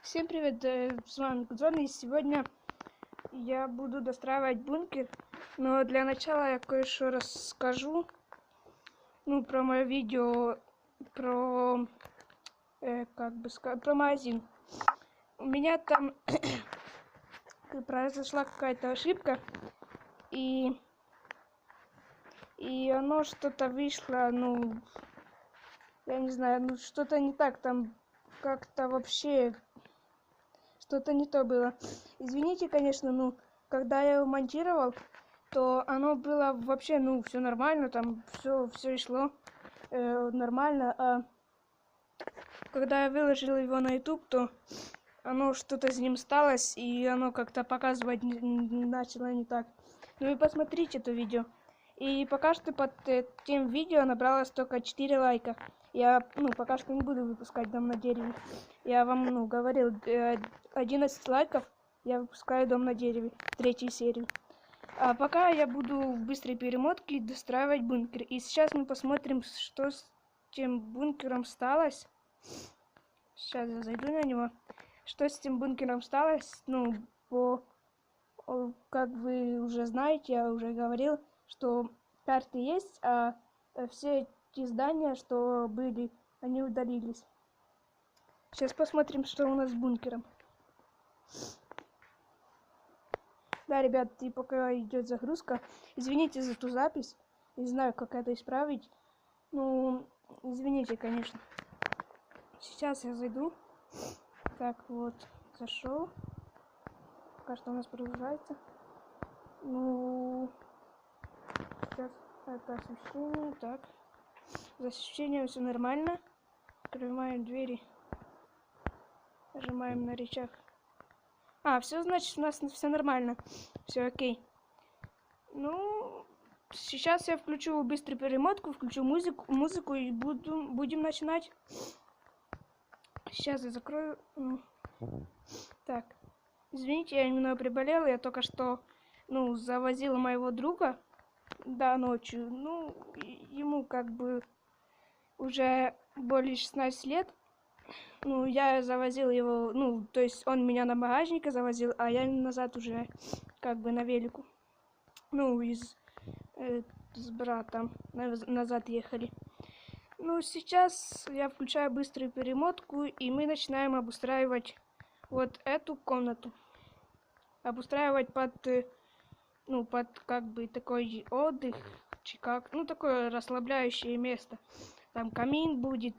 Всем привет, с вами Гудзон, и сегодня я буду достраивать бункер, но для начала я кое-что расскажу, про мое видео, про, про магазин. У меня там произошла какая-то ошибка, и оно что-то вышло, я не знаю, что-то не так, там как-то вообще... Что-то не то было. Извините, конечно, когда я его монтировал, то оно было вообще, все нормально, там все шло нормально. А когда я выложил его на YouTube, то оно что-то с ним сталось, и оно как-то показывать начало не так. Ну и посмотрите это видео. И пока что под тем видео набралось только 4 лайка. Я, пока что не буду выпускать «Дом на дереве». Я вам, говорил, 11 лайков я выпускаю «Дом на дереве», 3 серию. А пока я буду в быстрой перемотке достраивать бункер. И сейчас мы посмотрим, что с тем бункером сталось. Сейчас я зайду на него. Что с этим бункером сталось? Как вы уже знаете, я уже говорил, что карты есть, а все эти здания, что были, они удалились. Сейчас посмотрим, что у нас с бункером. Да, ребят, и пока идет загрузка, извините за ту запись, не знаю, как это исправить. Извините, конечно. Сейчас я зайду. Так, вот, зашел. Пока что у нас продолжается. Сейчас это освещение. Так. За освещением все нормально. Открываем двери. Нажимаем на рычаг. Все, значит, у нас все нормально. Все окей. Сейчас я включу быструю перемотку, включу музыку и будем начинать. Сейчас я закрою. Так. Извините, я немного приболела. Я только что, завозила моего друга. Да, ночью. Ему как бы уже более 16 лет. Я завозил его, то есть он меня на багажнике завозил, а я назад уже как бы на велику. С братом назад ехали. Сейчас я включаю быструю перемотку, и мы начинаем обустраивать вот эту комнату. Обустраивать под как бы такой отдых, такое расслабляющее место. Там камин будет,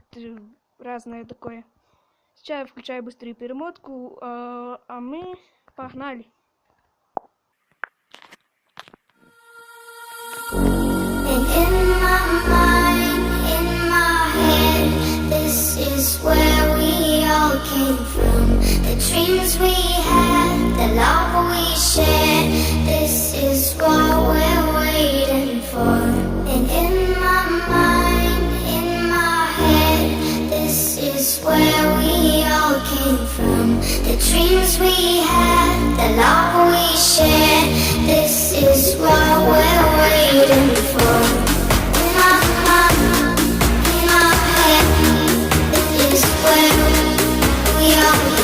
разное такое. Сейчас я включаю быструю перемотку, а мы погнали. Dreams we had, the love we shared, this is what we're waiting for. And in my mind, in my head, this is where we all came from. The dreams we had, the love we shared, this is what we're waiting for. In my mind, in my head, this is where we all come.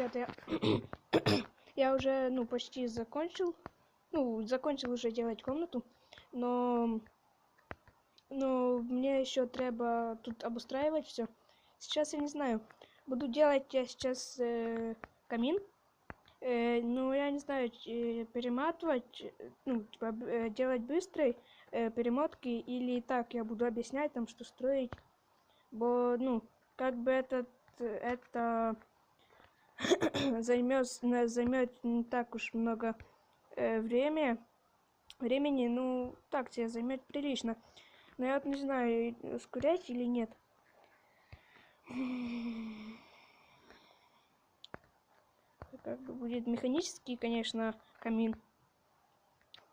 Вот я, я уже, ну, почти закончил. Ну, закончил уже делать комнату, но мне еще треба тут обустраивать все. Сейчас я не знаю. Буду делать я сейчас камин. Ну, я не знаю, перематывать, ну, типа, делать быстрые перемотки или так я буду объяснять там, что строить. Бо, ну, как бы это займет не так уж много времени, ну, так тебе займет прилично. Но я вот не знаю, ускорять или нет. Как бы будет механический, конечно, камин.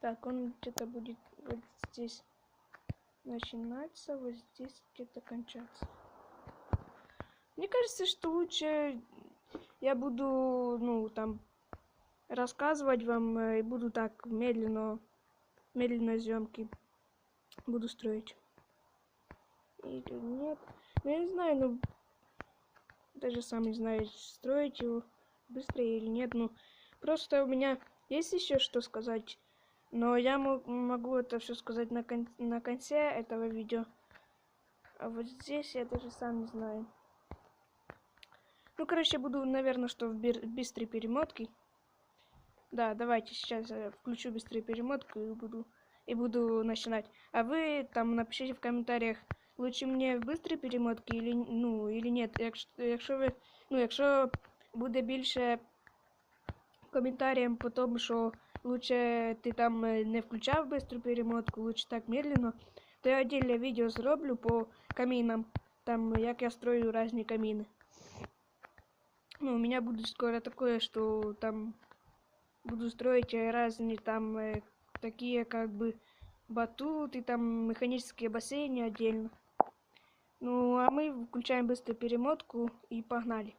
Так, он где-то будет вот здесь начинаться, вот здесь где-то кончаться. Мне кажется, что лучше я буду, ну, там, рассказывать вам и буду так медленно съемки буду строить. Или нет. Ну, я не знаю, ну, даже сам не знаю, строить его быстро или нет. Ну, просто у меня есть еще что сказать, но я могу это все сказать на конце этого видео. А вот здесь я даже сам не знаю. Ну, короче, буду, наверное, что в быстрой перемотке. Да, давайте сейчас я включу быструю перемотку и буду начинать. А вы там напишите в комментариях, лучше мне в быстрій перемотці или нет. Якщо буде більше коментарів по тому, що лучше ти там не включав бистру перемотку, лучше так медленно, то я отдельное відео зроблю по камінам, там як я строю різні каміни. Ну, у меня будет скоро такое, что там буду строить разные там такие как бы батуты, там механические бассейны отдельно. Ну, а мы включаем быструю перемотку и погнали.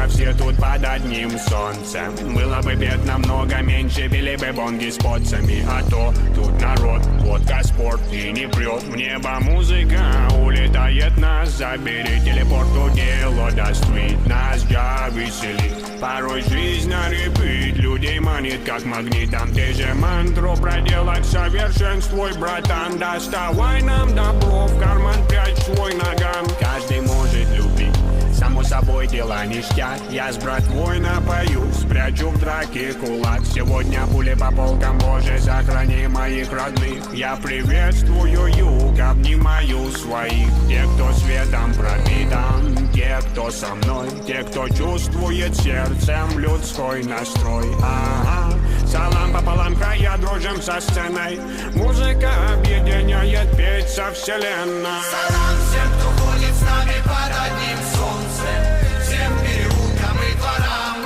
Все тут под одним солнцем. Было бы бед намного меньше, били бы бонги с поцами. А то тут народ, водка, спорт и не прет в небо музыка. Улетает нас, забери телепорт, дело достоит нас, я веселит. Порой жизнь на репит, людей манит как магнитом. Ты же мантру проделать совершенствуй, братан. Доставай нам добро, в карман прячь свой наган. Каждый может любить, само собой дела ништяк. Я с братвой напою, спрячу в драке кулак. Сегодня пули по полкам, Боже, сохрани моих родных. Я приветствую юг, обнимаю своих. Те, кто светом пропитан, те, кто со мной, те, кто чувствует сердцем людской настрой. Ага, салам пополам, края дружим со сценой. Музыка объединяет, петь со вселенной. Салам всем, кто ходит с нами под одним солнцем, всем переулкам и дворам.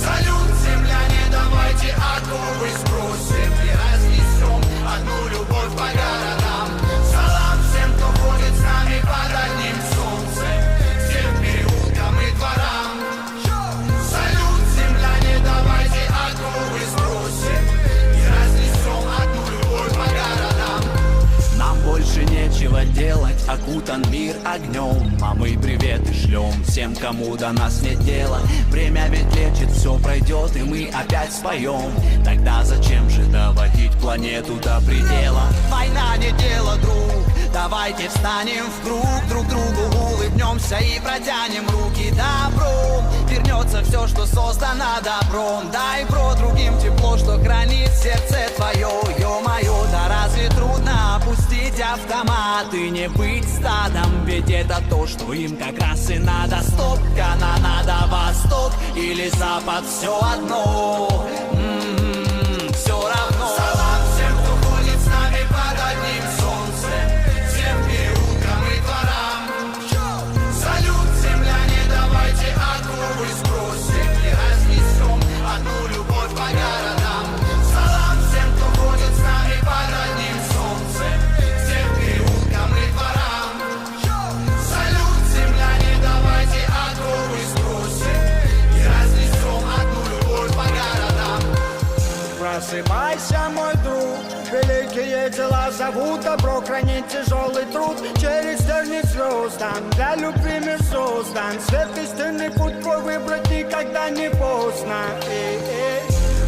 Салют, земляне, давайте оковы сбросим и разнесем одну любовь по городам. Салам всем, кто ходит с нами под одним солнцем, всем переулкам и дворам. Салют, земляне, давайте оковы сбросим и разнесем одну любовь по городам. Нам больше нечего делать, окутан мир огнем. А мы приветы шлем всем, кому до нас нет дела. Время ведь лечит, все пройдет, и мы опять споем. Тогда зачем же доводить планету до предела? Война не дело, друг, давай давайте встанем в круг, друг другу улыбнемся и протянем руки добром. Вернется все, что создано добром. Дай, бро, другим тепло, что хранит сердце твое. Ё-моё, да разве трудно опустить автомат и не быть стадом? Ведь это то, что им как раз и надо. Стоп, канонада, восток или запад, все одно. Все равно. Салам всем, кто ходит с нами под одним солнцем, всем переулкам и дворам. Салют, земляне, давайте оковы сбросим и разнесем одну любовь по городам. Салам всем, кто ходит с нами под одним солнцем, всем переулкам и дворам. Салют, земляне, давайте оковы сбросим и разнесем одну любовь по городам. Просыпайся, мой друг, великие дела зовут добро, хранить тяжелый труд через тернии звездам. Для любви мир создан, свет истинный путь твой выбрать никогда не поздно.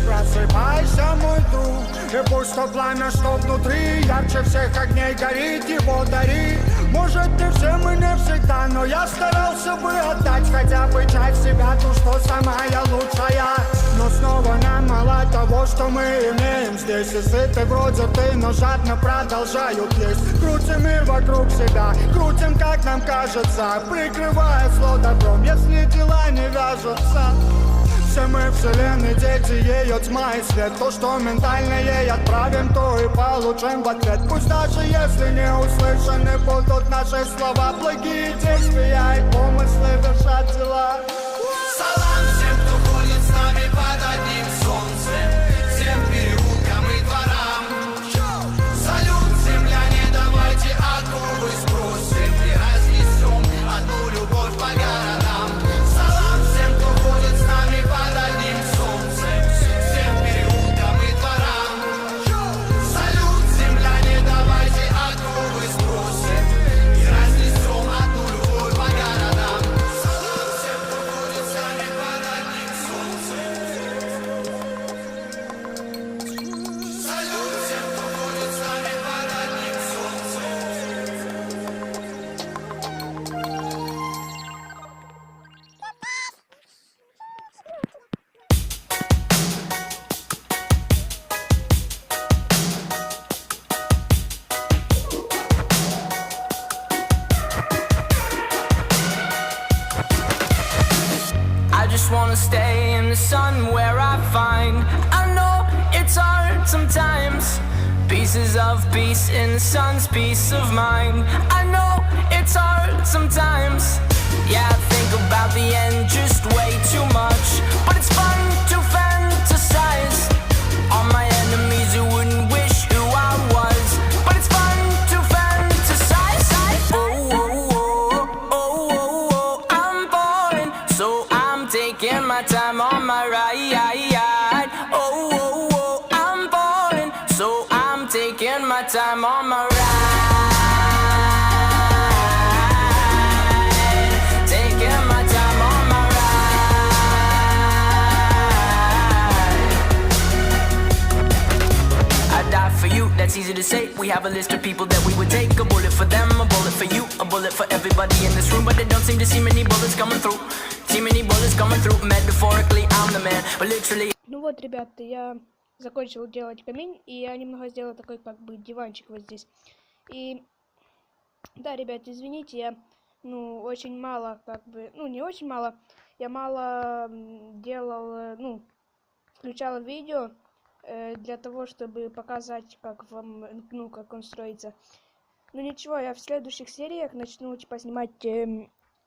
Просыпайся, мой друг, и пусть то пламя, что внутри, ярче всех огней горит, его дари. Может, не всем и не всегда, но я старался бы отдать хотя бы часть себя, ту, что самая лучшая. Но снова нам мало того, что мы имеем здесь. И сыты вроде ты, но жадно продолжают есть. Крутим мир вокруг себя, крутим, как нам кажется, прикрывая зло добром, если дела не вяжутся. Все мы вселенной дети, ее тьма и свет. То, что ментально ей отправим, то и получим в ответ. Пусть даже если не услышаны будут наши слова, благие действия и помыслы вершат дела. Салам всем, кто ходит с нами под одним солнцем, всем переулкам и дворам. Салют, земляне, давайте оковы сбросим и разнесем одну любовь по городам. Салам всем, кто ходит с нами под одним солнцем, всем переулкам и дворам. Салют, земляне, давайте оковы сбросим и разнесем одну любовь по городам. Салам всем, кто ходит с нами под одним солнцем. Салют всем, кто ходит с нами под одним солнцем. I just wanna stay in the sun where I find I know it's hard sometimes. Pieces of peace in the sun's peace of mind. I know it's hard sometimes. Yeah, I think about the end just way too much. But it's fun to fantasize on my enemies who wouldn't wish who I was. But it's fun to fantasize. Oh, oh, oh, oh, oh, oh, I'm falling, so I'm taking my time on my ride. Oh, oh, oh, I'm falling, so I'm taking my time on my ride. Taking my time on my ride. I die for you, that's easy to say. We have a list of people that we would take. A bullet for them, a bullet for you, a bullet for everybody in this room. But they don't seem to see many bullets coming through. See many bullets coming through. Metaphorically, I'm the man, but literally. Ну вот, ребята, я закончил делать камин, и я немного сделал такой как бы диванчик вот здесь. И да, ребят, извините, я очень мало, как бы, не очень мало, я мало делал, включал видео для того, чтобы показать, как вам, как он строится. Ну ничего, я в следующих сериях начну типа снимать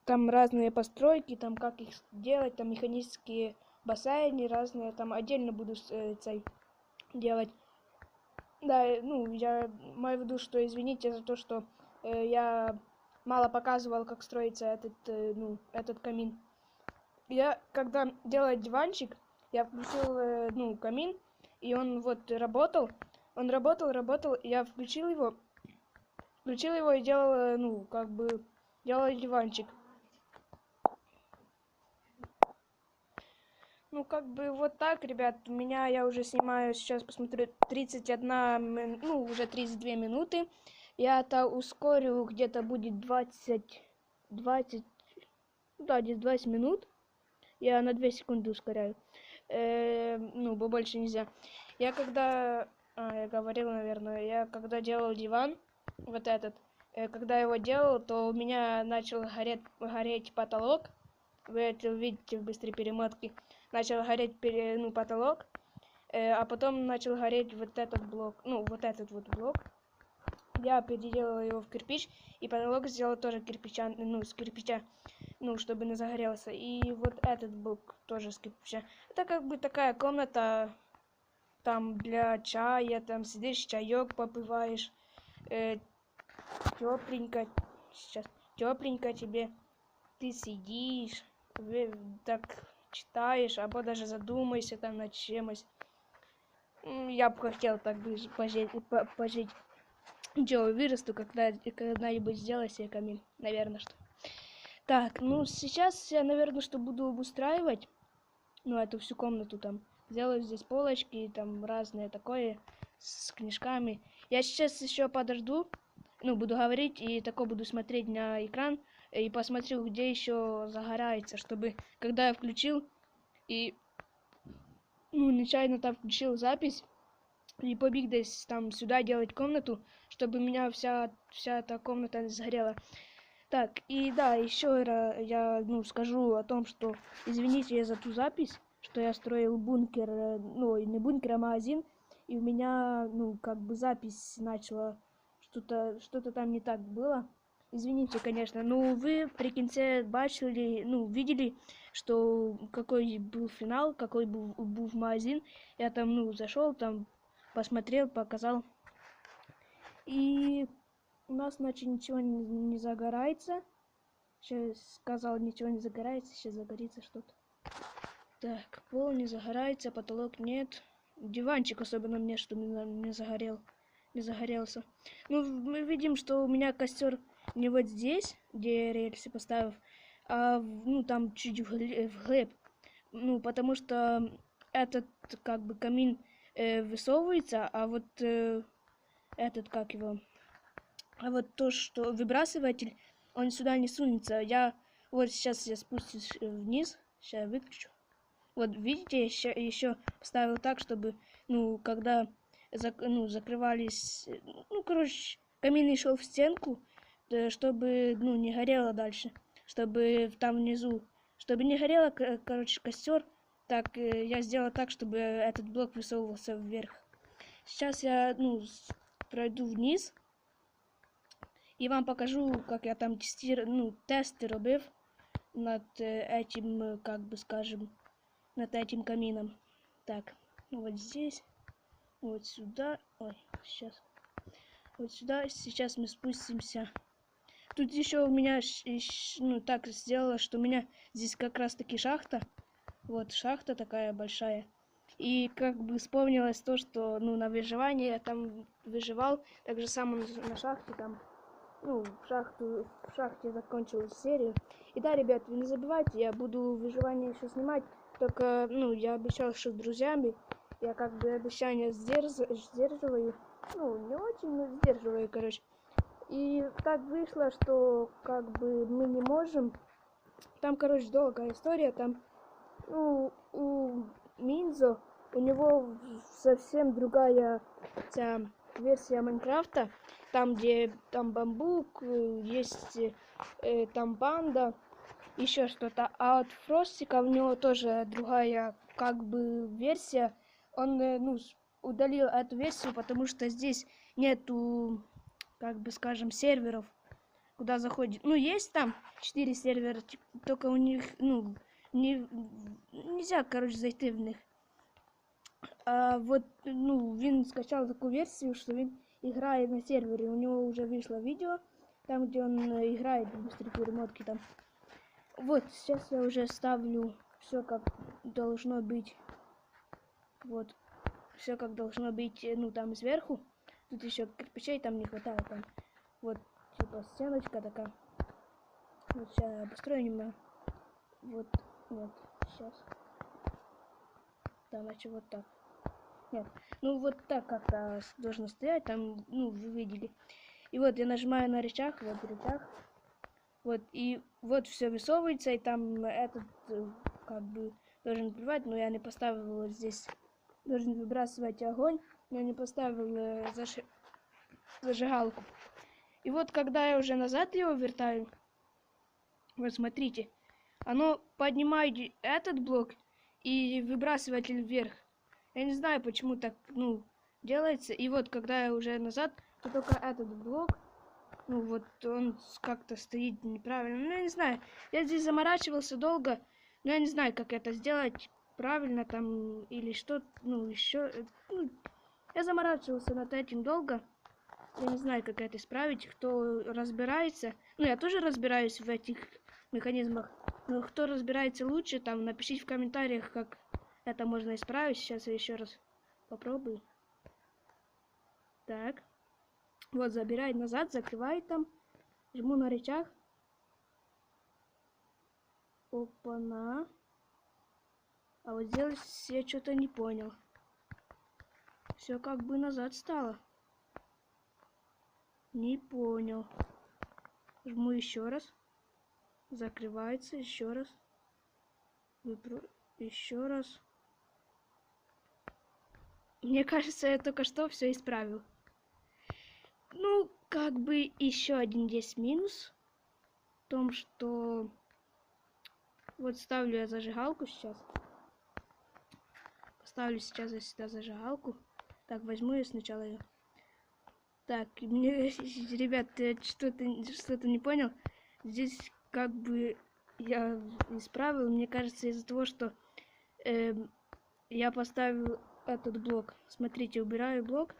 там разные постройки, там как их делать, там механические бассейны разные, там отдельно буду делать. Да, я имею в виду, что извините за то, что я мало показывал, как строится этот камин. Я, когда делал диванчик, я включил, камин, и он вот работал. Он работал, и я включил его и делал, делал диванчик. Вот так, ребят, я уже снимаю, сейчас посмотрю, 31, уже 32 минуты. Я это ускорю, где-то будет 20, да, где-то 20 минут. Я на 2 секунды ускоряю. Ну, больше нельзя. Я когда, я говорил, наверное, я когда делал диван, вот этот, когда его делал, то у меня начал гореть потолок. Вы это увидите в быстрой перемотке. Начал гореть потолок, а потом начал гореть вот этот блок, ну, вот этот вот блок. Я переделала его в кирпич, и потолок сделал тоже кирпича, ну, с кирпича, ну, чтобы не загорелся. И вот этот блок тоже с кирпича. Это как бы такая комната, там для чая, там сидишь, чаек попиваешь, тепленько, сейчас тепленько тебе, ты сидишь, так читаешь, або даже задумайся там над чем-то. Я бы хотел так бы пожить. Ничего, вырасту, когда-нибудь сделаю себе камин, наверное, что. Так, ну сейчас я, наверное, что буду обустраивать, ну, эту всю комнату там. Сделаю здесь полочки, там разные такое, с книжками. Я сейчас еще подожду, ну, буду говорить и такое буду смотреть на экран и посмотрю, где еще загорается, чтобы, когда я включил и, ну, нечаянно там включил запись, и побег здесь там сюда делать комнату, чтобы у меня вся эта комната сгорела. Так, и да, еще я скажу о том, что извините за ту запись, что я строил бункер, ну, не бункер, а магазин, и у меня, ну, как бы запись начала, что-то там не так было. Извините, конечно, но вы при конце бачили, ну, видели, что какой был финал, какой был магазин. Я там, ну, зашел, там посмотрел, показал. И у нас, значит, ничего не загорается. Сейчас сказал, ничего не загорается, сейчас загорится что-то. Так, пол не загорается, потолок нет. Диванчик особенно мне, что не загорелся. Ну, мы видим, что у меня костер не вот здесь, где я рельсы поставил, а, ну, там чуть вглубь. Ну, потому что этот, как бы, камин высовывается, а вот этот, как его, а вот то, что выбрасыватель, он сюда не сунется. Вот сейчас я спустюсь вниз, сейчас выключу. Вот видите, я еще поставил так, чтобы, ну, когда закрывались, ну, короче, камин шел в стенку, чтобы, ну, не горело дальше, чтобы там внизу, чтобы не горело, короче, костер. Так, я сделала так, чтобы этот блок высовывался вверх. Сейчас я, ну, пройду вниз и вам покажу, как я там тесты робив над этим, как бы скажем, над этим камином. Так, ну вот здесь, вот сюда, ой, сейчас, вот сюда, сейчас мы спустимся. Тут еще у меня, ну, так сделала, что у меня здесь как раз таки шахта. Вот шахта такая большая. И как бы вспомнилось то, что, ну, на выживании я там выживал. Так же самое на шахте там, ну, в шахте закончил серию. И да, ребят, вы не забывайте, я буду выживание еще снимать. Только, ну, я обещал, что с друзьями. Я как бы обещание сдерживаю. Ну, не очень, но сдерживаю, короче. И так вышло, что как бы мы не можем. Там, короче, долгая история. Там, ну, у Минзо, у него совсем другая версия Майнкрафта. Там, где там бамбук, есть там панда, еще что-то. А от Фростика у него тоже другая, как бы, версия. Он, ну, удалил эту версию, потому что здесь нету, как бы, скажем, серверов, куда заходит. Ну, есть там 4 сервера, только у них, ну, нельзя, короче, зайти в них. А вот, ну, він скачал такую версию, что он играет на сервере. У него уже вышло видео, там, где он играет в быстрой перемотке там. Вот, сейчас я уже ставлю все как должно быть. Вот, все как должно быть, ну, там сверху. Тут еще кирпичей там не хватает. Там. Вот, типа, стеночка такая. Вот, сейчас я обустрою немного. Вот, сейчас. Да, значит, вот так. Нет, ну вот так как-то должно стоять, там, ну, вы видели. И вот я нажимаю на рычаг, вот рычаг. Вот, и вот все высовывается, и там этот как бы должен плевать, но я не поставил вот здесь. Должен выбрасывать огонь, но я не поставил зажигалку. И вот когда я уже назад его вертаю, вот смотрите, оно поднимает этот блок и выбрасыватель вверх. Я не знаю, почему так, ну, делается. И вот когда я уже назад, то только этот блок, ну вот он как-то стоит неправильно. Ну, я не знаю. Я здесь заморачивался долго, но я не знаю, как это сделать правильно там или что, ну, еще. Ну, я заморачивался над этим долго. Я не знаю, как это исправить. Кто разбирается, ну, я тоже разбираюсь в этих механизмах, но кто разбирается лучше, там, напишите в комментариях, как это можно исправить. Сейчас я еще раз попробую. Так. Вот, забирает назад, закрывает там. Жму на рычаг. Опа-на. А вот здесь я что-то не понял. Все как бы назад стало. Не понял. Жму еще раз. Закрывается еще раз. Еще раз. Мне кажется, я только что все исправил. Ну, как бы еще один есть минус. В том, что... Вот ставлю я зажигалку сейчас. Поставлю сейчас я сюда зажигалку. Так, возьму я сначала ее. Так, мне, ребят, что-то не понял. Здесь как бы я исправил. Мне кажется, из-за того, что я поставил этот блок. Смотрите, убираю блок.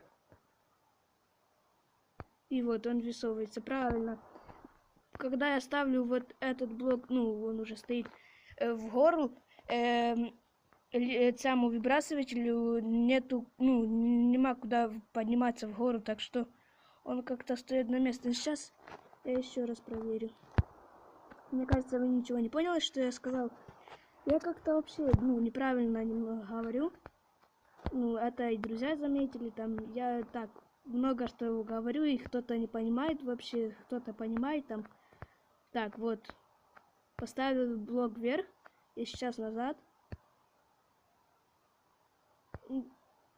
И вот он высовывается. Правильно. Когда я ставлю вот этот блок, ну, он уже стоит в гору, самому выбрасывателю нету, ну, нема куда подниматься в гору, так что он как-то стоит на место. Сейчас я еще раз проверю. Мне кажется, вы ничего не поняли, что я сказал. Я как-то вообще, ну, неправильно немного говорю. Ну, это и друзья заметили, там, я так много что говорю, и кто-то не понимает вообще, кто-то понимает там. Так, вот, поставил блок вверх, и сейчас назад.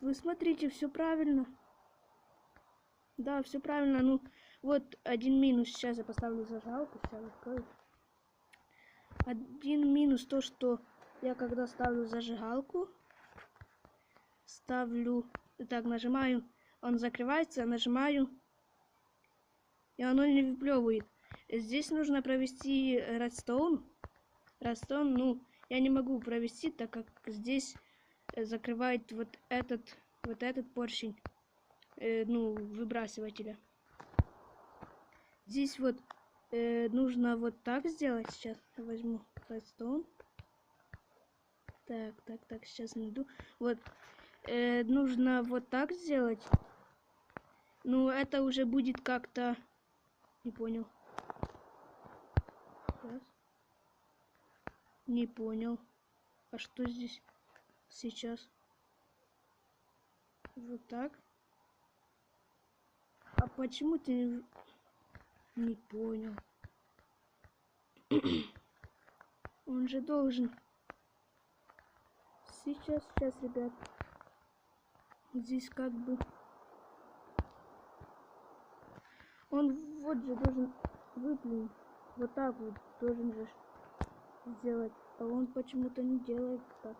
Вы смотрите, все правильно. Да, все правильно. Ну, вот один минус. Сейчас я поставлю зажигалку, сейчас открою. Один минус то, что я когда ставлю зажигалку, ставлю, так, нажимаю, он закрывается, нажимаю, и оно не выплевывает. Здесь нужно провести редстоун. Редстоун, ну, я не могу провести, так как здесь закрывает вот этот поршень, ну, выбрасывателя. Здесь вот нужно вот так сделать. Сейчас я возьму редстоун. Так, сейчас найду. Вот, нужно вот так сделать. Ну, это уже будет как-то... Не понял. Сейчас. Не понял. А что здесь сейчас? Вот так. А почему ты... Не понял. Он же должен... Сейчас, ребят. Здесь как бы... Он вот же должен выплюнуть. Вот так вот должен же сделать. А он почему-то не делает так.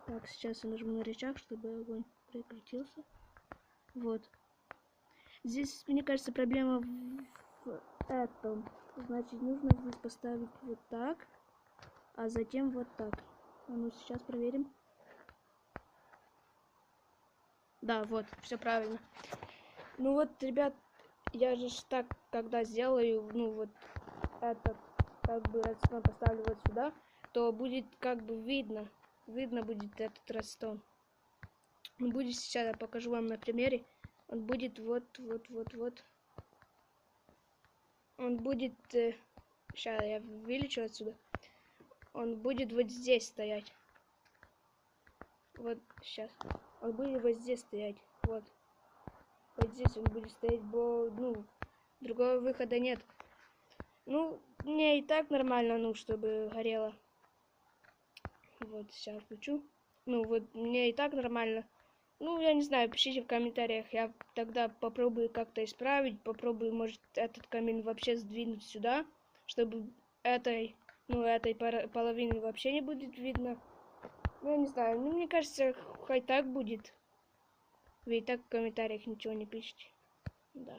Так, сейчас я нажму на рычаг, чтобы огонь прекратился. Вот. Здесь, мне кажется, проблема в этом. Значит, нужно здесь поставить вот так, а затем вот так. А ну, сейчас проверим. Да, вот, все правильно. Ну вот, ребят, я же так, когда сделаю, ну вот, этот, как бы, редстоун поставлю вот сюда, то будет как бы видно будет этот редстоун. Он будет, сейчас я покажу вам на примере. Он будет вот. Он будет, сейчас я вылечу отсюда. Он будет вот здесь стоять. Вот, сейчас. Он будет вот здесь стоять. Вот. хоть здесь он будет стоять, ну, другого выхода нет. Ну, мне и так нормально, ну, чтобы горело. Вот, сейчас включу. Ну, вот, мне и так нормально. Ну, я не знаю, пишите в комментариях. Я тогда попробую как-то исправить. Попробую, может, этот камин вообще сдвинуть сюда, чтобы этой половины вообще не будет видно. Ну, я не знаю. Ну, мне кажется, хоть так будет. Вы и так в комментариях ничего не пишете. Да.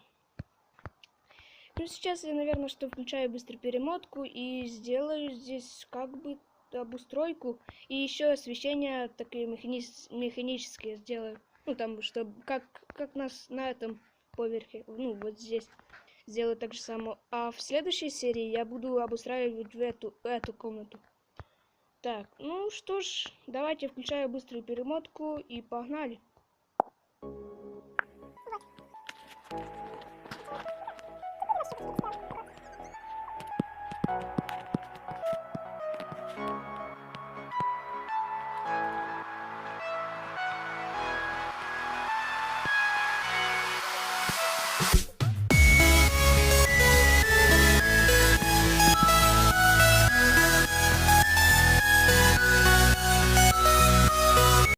Ну, сейчас я, наверное, что включаю быстро перемотку и сделаю здесь как бы обустройку. И еще освещение такие механические сделаю. Ну, там, чтобы как нас на этом поверхе, ну, вот здесь. Сделаю так же само. А в следующей серии я буду обустраивать в эту комнату. Так, ну что ж, давайте включаю быструю перемотку и погнали. Thank you.